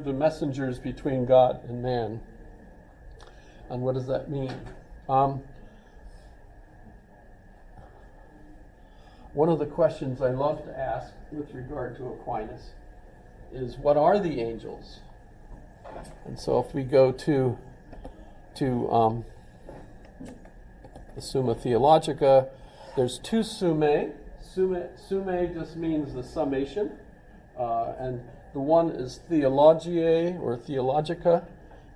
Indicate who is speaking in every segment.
Speaker 1: the messengers between God and man. And what does that mean? One of the questions I love to ask with regard to Aquinas is, what are the angels? And so if we go to the Summa Theologica, there's two summae. Summae just means the summation, and the one is Theologiae or Theologica,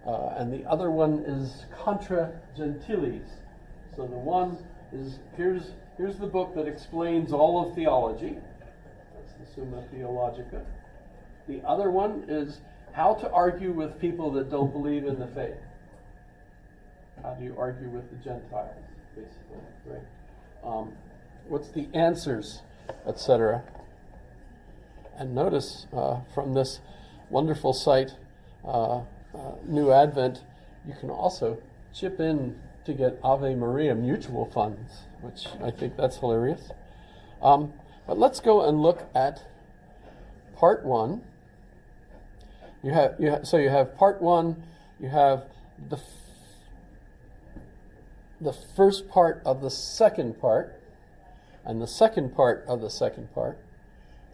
Speaker 1: and the other one is Contra Gentiles. So the one is, here's the book that explains all of theology. That's the Summa Theologica. The other one is how to argue with people that don't believe in the faith. How do you argue with the Gentiles, basically, right? What's the answers, etc. And notice from this wonderful site, New Advent, you can also chip in to get Ave Maria mutual funds, which I think that's hilarious. But let's go and look at part one. You have part one. You have the first part of the second part, and the second part of the second part,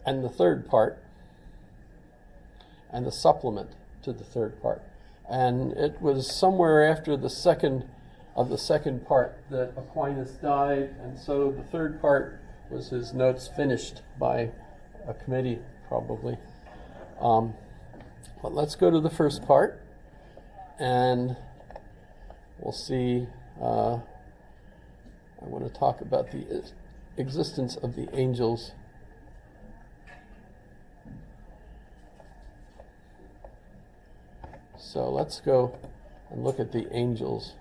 Speaker 1: and the third part, and the supplement to the third part. And it was somewhere after the second part that Aquinas died, and so the third part was his notes finished by a committee, probably. But let's go to the first part, and we'll see. I want to talk about the existence of the angels. So let's go and look at the angels.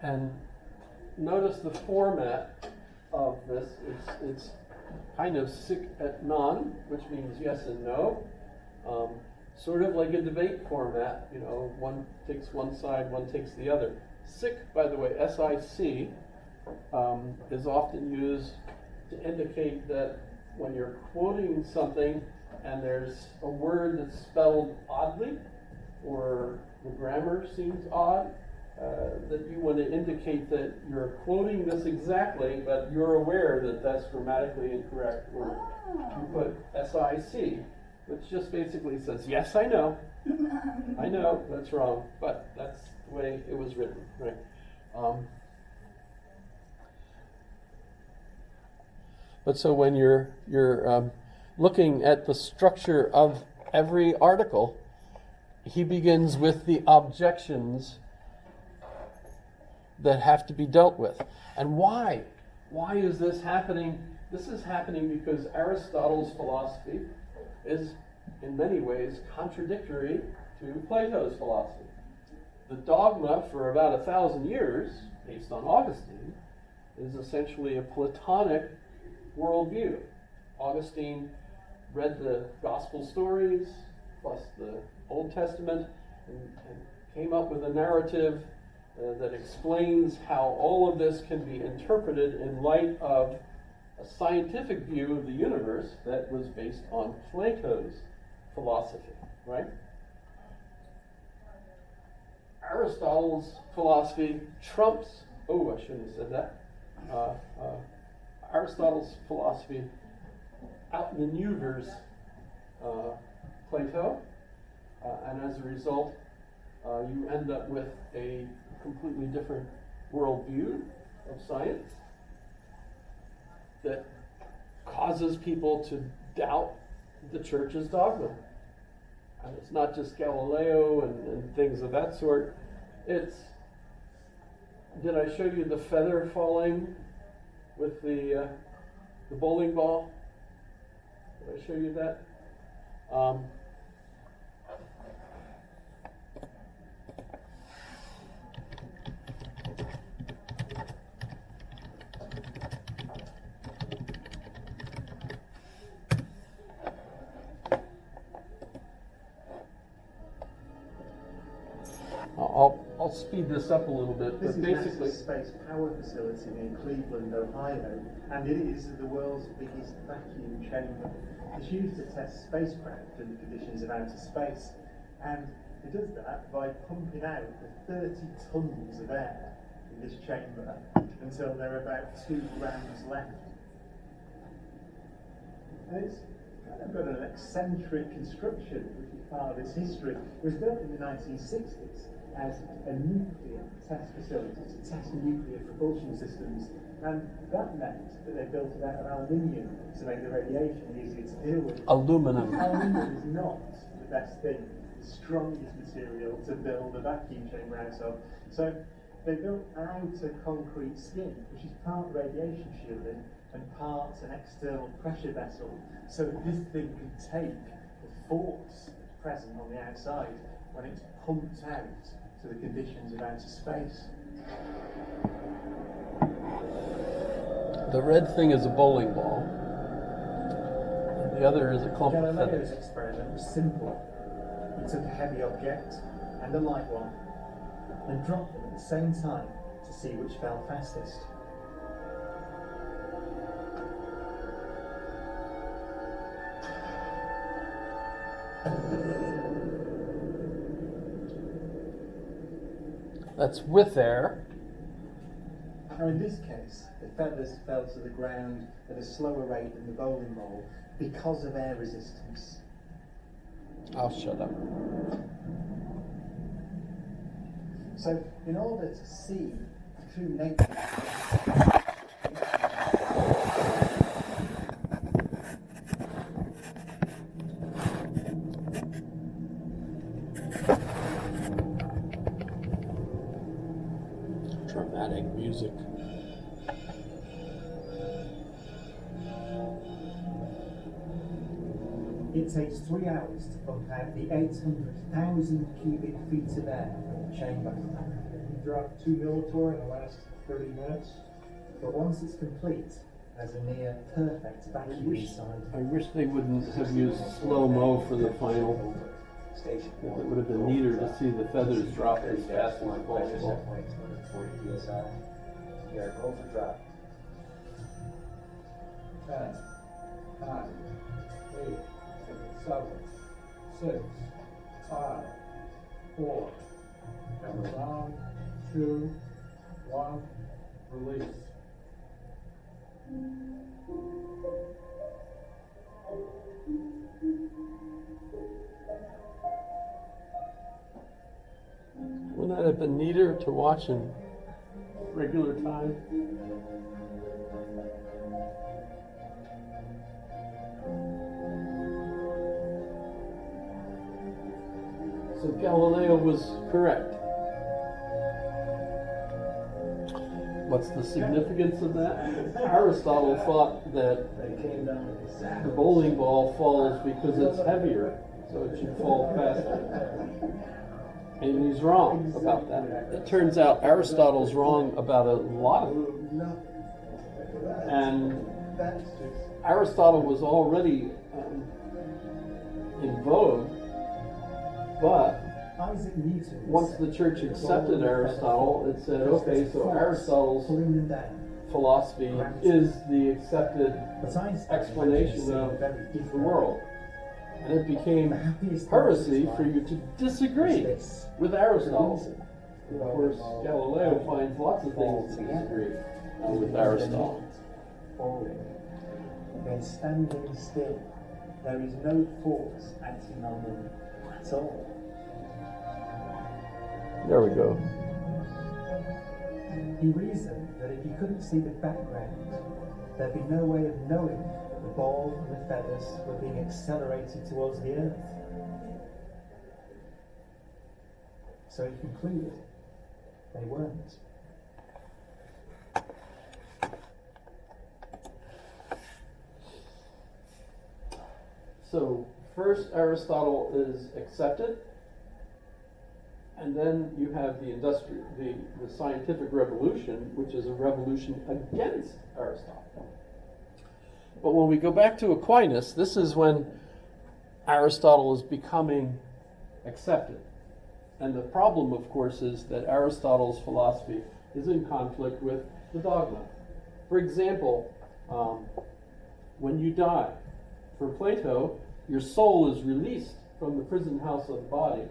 Speaker 1: And notice the format of this. It's kind of sic et non, which means yes and no. Sort of like a debate format, one takes one side, one takes the other. Sic, by the way, S-I-C, is often used to indicate that when you're quoting something and there's a word that's spelled oddly, or the grammar seems odd, that you want to indicate that you're quoting this exactly, but you're aware that that's grammatically incorrect, or you put S-I-C, which just basically says, yes, I know, that's wrong, but that's the way it was written, right? But so when you're looking at the structure of every article, he begins with the objections that have to be dealt with. And why? Why is this happening? This is happening because Aristotle's philosophy is in many ways contradictory to Plato's philosophy. The dogma for about 1,000 years, based on Augustine, is essentially a Platonic worldview. Augustine read the gospel stories plus the Old Testament and came up with a narrative that explains how all of this can be interpreted in light of a scientific view of the universe that was based on Plato's philosophy, right? Aristotle's philosophy trumps, I shouldn't have said that. Aristotle's philosophy outmaneuvers Plato, and as a result, you end up with a completely different worldview of science that causes people to doubt the church's dogma. And it's not just Galileo and things of that sort. Did I show you the feather falling with the bowling ball? Did I show you that? I'll speed this up a little bit,
Speaker 2: This
Speaker 1: but
Speaker 2: is
Speaker 1: basically,
Speaker 2: NASA's Space Power Facility in Cleveland, Ohio, and it is the world's biggest vacuum chamber. It's used to test spacecraft in the conditions of outer space, and it does that by pumping out the 30 tons of air in this chamber until there are about 2 grams left. And it's kind of got an eccentric construction, which is part of its history. It was built in the 1960s as a nuclear test facility to test nuclear propulsion systems, and that meant that they built it out of aluminium to make the radiation easier to deal with.
Speaker 1: Aluminum.
Speaker 2: Aluminium is not the best thing, the strongest material to build a vacuum chamber out of. So they built an outer concrete skin, which is part radiation shielding and part an external pressure vessel, so that this thing can take the force present on the outside when it's pumped out to the conditions of outer space.
Speaker 1: The red thing is a bowling ball. And the other is a clump of
Speaker 2: Galileo's
Speaker 1: feathers.
Speaker 2: experiment was simple. He took a heavy object and a light one and dropped them at the same time to see which fell fastest.
Speaker 1: That's with air.
Speaker 2: Now in this case, the feathers fell to the ground at a slower rate than the bowling ball because of air resistance.
Speaker 1: I'll shut up.
Speaker 2: So in order to see the true nature
Speaker 1: Dramatic music.
Speaker 2: it takes 3 hours to pump out the 800,000 cubic feet of air from the chamber.
Speaker 3: You dropped 2 millitor in the last 30 minutes.
Speaker 2: But once it's complete, there's a near perfect vacuum inside.
Speaker 1: I wish they wouldn't have used slow-mo for the final. It would have been neater to see the feathers drop as fast as possible.
Speaker 3: Yeah, roll for drop. 10, 9, 8, 7, 6, 5, 4, and around 2, 1, release.
Speaker 1: Wouldn't that have been neater to watch in regular time? So Galileo was correct. What's the significance of that? Aristotle thought that the bowling ball falls because it's heavier, so it should fall faster. And he's wrong about that. It turns out Aristotle's wrong about a lot of it. And Aristotle was already in vogue, but
Speaker 2: Isaac Newton
Speaker 1: once the church accepted Aristotle, it said, okay, so Aristotle's
Speaker 2: pulling them down.
Speaker 1: philosophy is the accepted
Speaker 2: But Einstein
Speaker 1: explanation of
Speaker 2: very
Speaker 1: the
Speaker 2: different.
Speaker 1: world. And it became
Speaker 2: The happiest
Speaker 1: heresy
Speaker 2: thing
Speaker 1: for
Speaker 2: in
Speaker 1: you
Speaker 2: life
Speaker 1: to disagree
Speaker 2: is this.
Speaker 1: with Aristotle. Of course, Galileo finds lots of things to disagree with Aristotle.
Speaker 2: Falling, then standing still. There is no force acting on them at all.
Speaker 1: There we go.
Speaker 2: He reasoned that if you couldn't see the background, there'd be no way of knowing that the ball and the feathers were being accelerated towards the earth. So he concluded they weren't.
Speaker 1: So first Aristotle is accepted, and then you have the scientific revolution, which is a revolution against Aristotle. But when we go back to Aquinas, this is when Aristotle is becoming accepted. And the problem, of course, is that Aristotle's philosophy is in conflict with the dogma. For example, when you die, for Plato, your soul is released from the prison house of the body,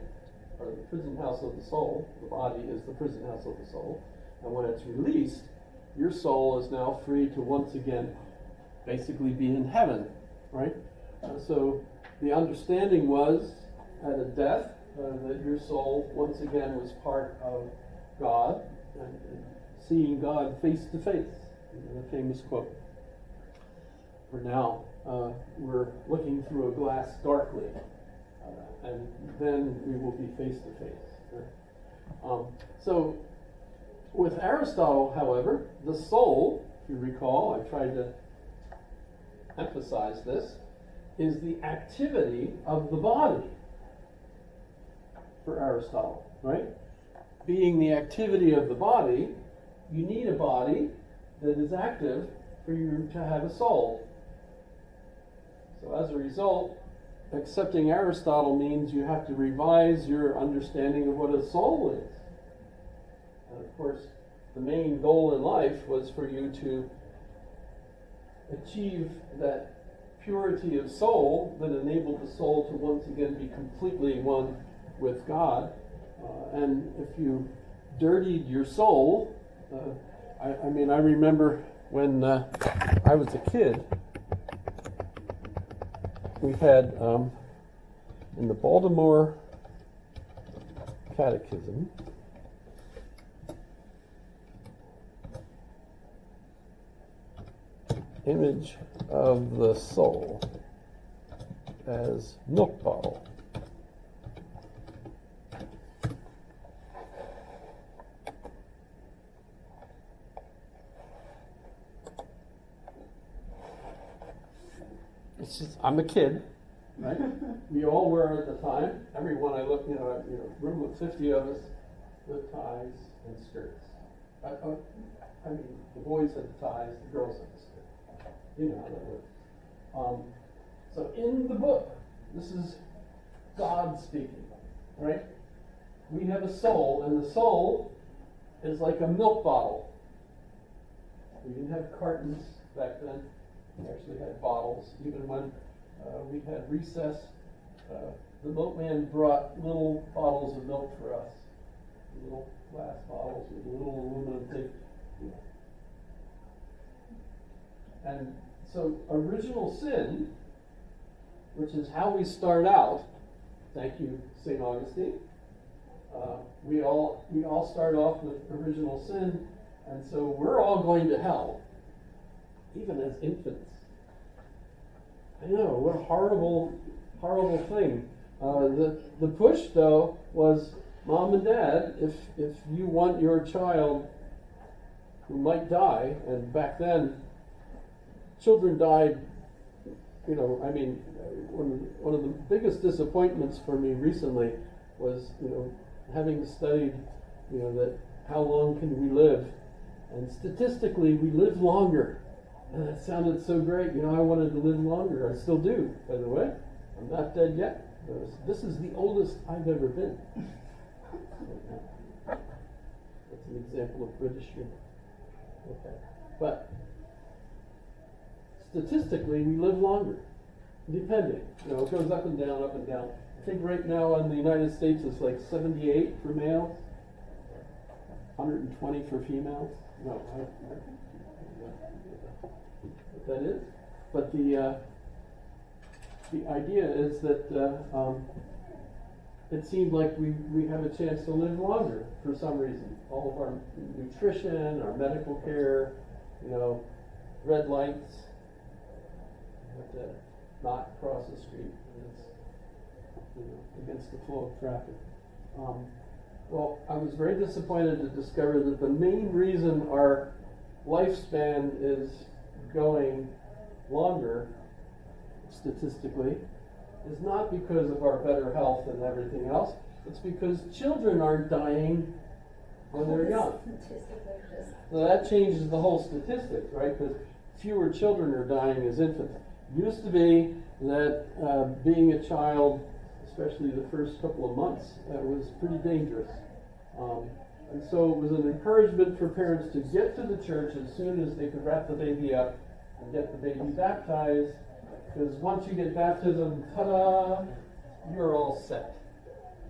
Speaker 1: or the prison house of the soul. The body is the prison house of the soul. And when it's released, your soul is now free to once again basically be in heaven, right? So the understanding was at a death that your soul once again was part of God and seeing God face to face. The famous quote. For now, we're looking through a glass darkly, and then we will be face to face. So, with Aristotle, however, the soul, if you recall, I tried to emphasize this, is the activity of the body for Aristotle, right? Being the activity of the body, you need a body that is active for you to have a soul. So as a result, accepting Aristotle means you have to revise your understanding of what a soul is. And of course, the main goal in life was for you to achieve that purity of soul that enabled the soul to once again be completely one with God. And if you dirtied your soul, I remember when I was a kid, we had in the Baltimore Catechism, image of the soul as milk bottle. I'm a kid, right? We all were at the time. Everyone I looked, room of 50 of us with ties and skirts. The boys had the ties, the girls had the skirts. You know how that works. So in the book, this is God speaking, right? We have a soul, and the soul is like a milk bottle. We didn't have cartons back then. We actually had bottles. Even when we had recess, the milkman brought little bottles of milk for us. Little glass bottles with a little aluminum thing. And so original sin, which is how we start out, thank you, St. Augustine, we all start off with original sin, and so we're all going to hell, even as infants. I know, what a horrible, horrible thing. The push, though, was, Mom and Dad, if you want your child who might die, and back then, children died, one of the biggest disappointments for me recently was, having studied, that how long can we live? And statistically, we live longer. And that sounded so great. I wanted to live longer. I still do, by the way. I'm not dead yet. This is the oldest I've ever been. That's an example of British humor. Okay. But statistically, we live longer, depending. It goes up and down, up and down. I think right now in the United States it's like 78 for males, 120 for females. No, I what that is. But the idea is that it seemed like we have a chance to live longer for some reason. All of our nutrition, our medical care, red lights. You have to not cross the street when it's against the flow of traffic. Well, I was very disappointed to discover that the main reason our lifespan is going longer, statistically, is not because of our better health and everything else. It's because children aren't dying when they're young. So that changes the whole statistics, right? Because fewer children are dying as infants. It used to be that being a child, especially the first couple of months, was pretty dangerous. And so it was an encouragement for parents to get to the church as soon as they could wrap the baby up and get the baby baptized Because once you get baptism, ta-da, you're all set.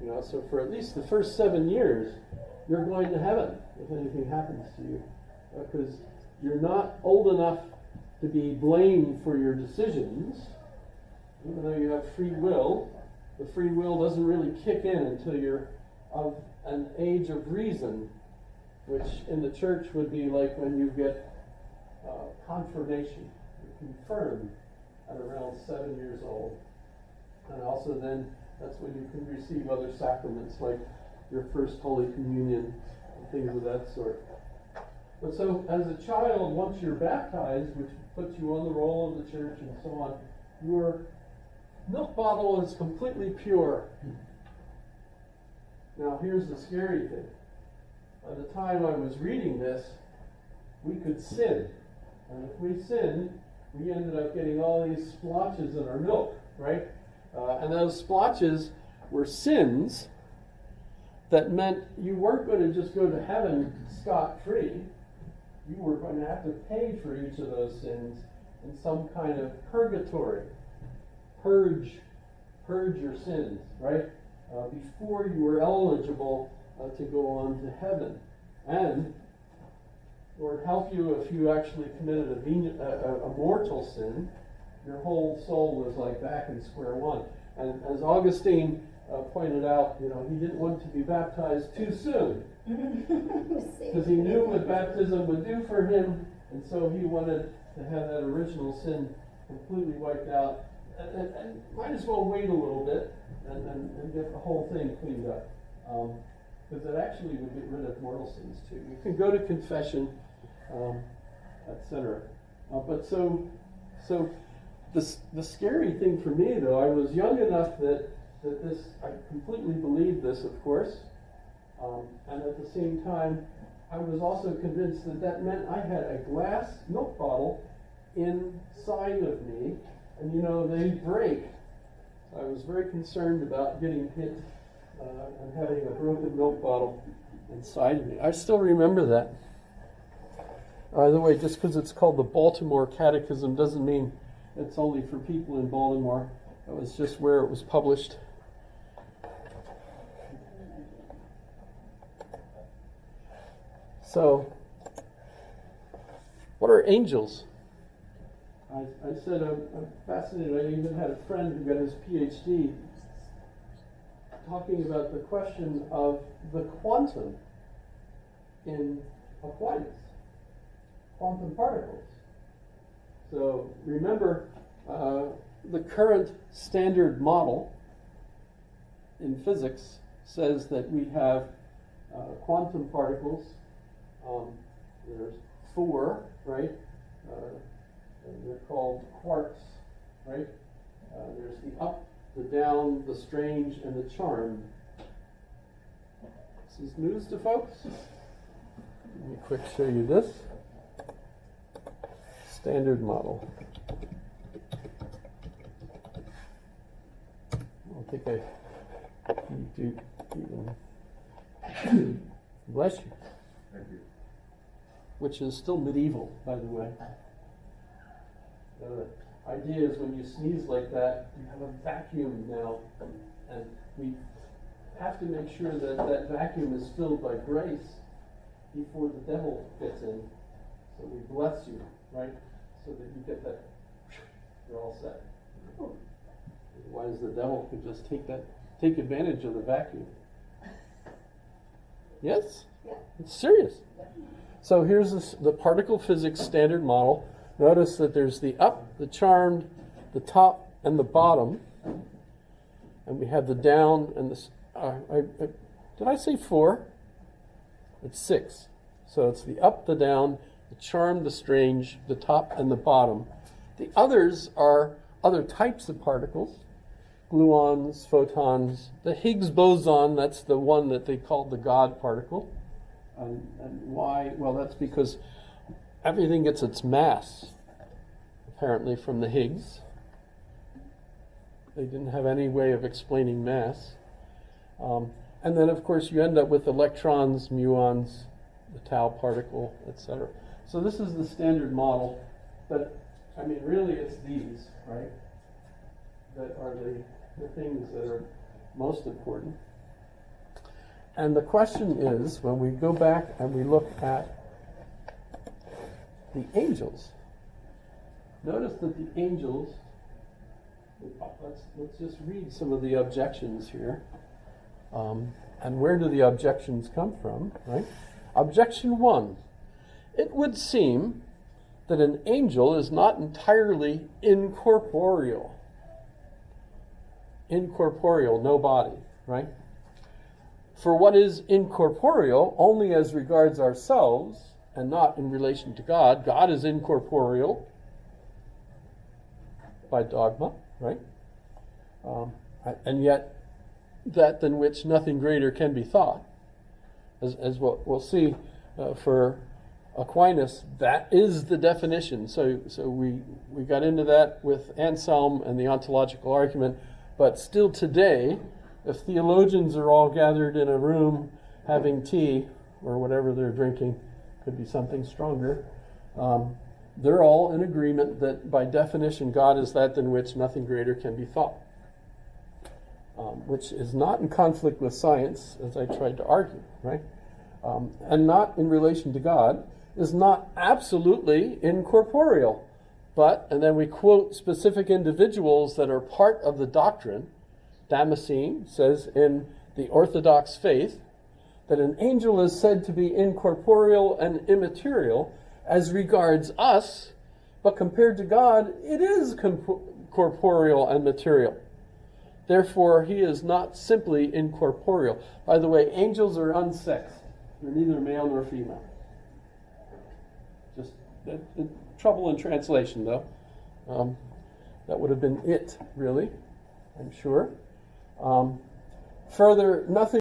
Speaker 1: You know, so for at least the first 7 years, you're going to heaven if anything happens to you. Because you're not old enough to be blamed for your decisions. Even though you have free will, the free will doesn't really kick in until you're of an age of reason, which in the church would be like when you get confirmation. You're confirmed at around 7 years old. And also then, that's when you can receive other sacraments like your first Holy Communion and things of that sort. But so, as a child, once you're baptized, which puts you on the roll of the church and so on, your milk bottle is completely pure. Now, here's the scary thing. By the time I was reading this, we could sin. And if we sinned, we ended up getting all these splotches in our milk, right? And those splotches were sins that meant you weren't going to just go to heaven scot-free. You were going to have to pay for each of those sins in some kind of purgatory. Purge your sins, right? Before you were eligible to go on to heaven. And Lord help you if you actually committed a mortal sin. Your whole soul was like back in square one. And as Augustine pointed out, you know, he didn't want to be baptized too soon. Because he knew what baptism would do for him, and so he wanted to have that original sin completely wiped out. And might as well wait a little bit and get the whole thing cleaned up. Because it actually would get rid of mortal sins too. You can go to confession, etc. But so the scary thing for me, though, I was young enough that this, I completely believed this, of course. And at the same time, I was also convinced that that meant I had a glass milk bottle inside of me, and you know, they break. I was very concerned about getting hit and having a broken milk bottle inside of me. I still remember that. By the way, just because it's called the Baltimore Catechism doesn't mean it's only for people in Baltimore. That was just where it was published. So, what are angels? I said I'm fascinated. I even had a friend who got his PhD talking about the question of the quantum in Aquinas, quantum particles. So remember, the current standard model in physics says that we have quantum particles. There's 4, right? And they're called quarks, right? There's the up, the down, the strange, and the charmed. This is news to folks. Let me quick show you this. Standard model. I don't think I need to even. Bless you.
Speaker 4: Thank you.
Speaker 1: Which is still medieval, by the way. The idea is when you sneeze like that, you have a vacuum now, and we have to make sure that that vacuum is filled by grace before the devil gets in. So we bless you, right? So that you get that, you're all set. Otherwise the devil could just take advantage of the vacuum. Yes?
Speaker 5: Yeah.
Speaker 1: It's serious. So here's the particle physics standard model. Notice that there's the up, the charmed, the top, and the bottom. And we have the down and the... did I say 4? It's 6. So it's the up, the down, the charmed, the strange, the top, and the bottom. The others are other types of particles. Gluons, photons. The Higgs boson, that's the one that they called the God particle. And why? Well, that's because everything gets its mass, apparently, from the Higgs. They didn't have any way of explaining mass. And then, of course, you end up with electrons, muons, the tau particle, etc. So this is the standard model, but, I mean, really it's these, right? that are the things that are most important. And the question is, when we go back and we look at the angels, notice that the angels, let's just read some of the objections here. And where do the objections come from, right? Objection 1. It would seem that an angel is not entirely incorporeal. Incorporeal, no body, right? For what is incorporeal only as regards ourselves and not in relation to God. God is incorporeal by dogma, right? And yet that than which nothing greater can be thought. As we'll see for Aquinas, that is the definition. So we got into that with Anselm and the ontological argument, but still today, if theologians are all gathered in a room having tea or whatever they're drinking, could be something stronger, they're all in agreement that by definition God is that than which nothing greater can be thought. Which is not in conflict with science, as I tried to argue, right? And not in relation to God, is not absolutely incorporeal. But, and then we quote specific individuals that are part of the doctrine. Damascene says in the Orthodox faith that an angel is said to be incorporeal and immaterial as regards us, but compared to God, it is corporeal and material. Therefore, he is not simply incorporeal. By the way, angels are unsexed. They're neither male nor female. Just trouble in translation, though. That would have been it, really, I'm sure. Further, nothing